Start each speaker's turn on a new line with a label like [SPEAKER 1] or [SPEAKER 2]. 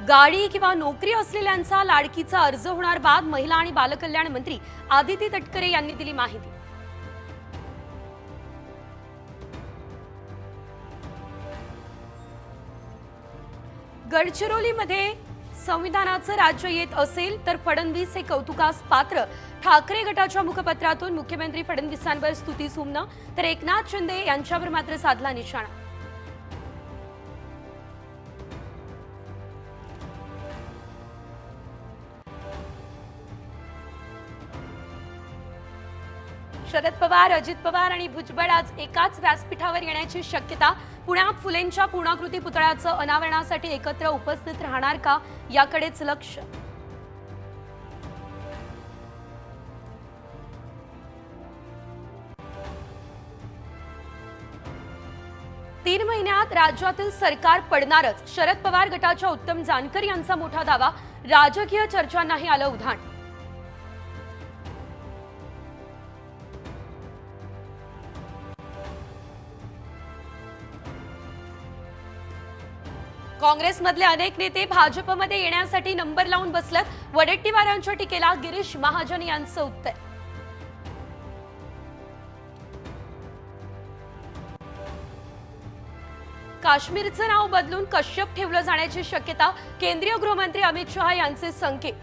[SPEAKER 1] गाडी किंवा नोकरी असलेल्यांचा लाडकीचा अर्ज होणार बाद, महिला आणि बालकल्याण मंत्री आदिती तटकरे यांनी दिली माहिती। गडचिरोलीमध्ये संविधानाचं राज्य येत असेल तर फडणवीस हे कौतुकास पात्र, ठाकरे गटाच्या मुखपत्रातून मुख्यमंत्री फडणवीसांवर स्तुती सुमनं, तर एकनाथ शिंदे यांच्यावर मात्र साधला निशाणा। शरद पवार, अजित पवार आणि भुजबळ आज एकाच व्यासपीठावर येण्याची शक्यता। पुण्यात फुलेंच्या पूर्णाकृती पुतळ्याचं अनावरणासाठी एकत्र उपस्थित राहणार का, याकडेच लक्ष। 3 महिन्यात राज्यातील सरकार पडणारच, शरद पवार गटाच्या उत्तम जानकर यांचा मोठा दावा। राजकीय चर्चांनाही आलं उधाण। काँग्रेसमधले अनेक नेते भाजपमध्ये येण्यासाठी नंबर लावून बसलेत। वडेट्टीवारांच्या टीकेला गिरीश महाजन यांचं उत्तर। काश्मीरचं नाव बदलून कश्यप ठेवलं जाण्याची शक्यता, केंद्रीय गृहमंत्री अमित शहा यांचे संकेत।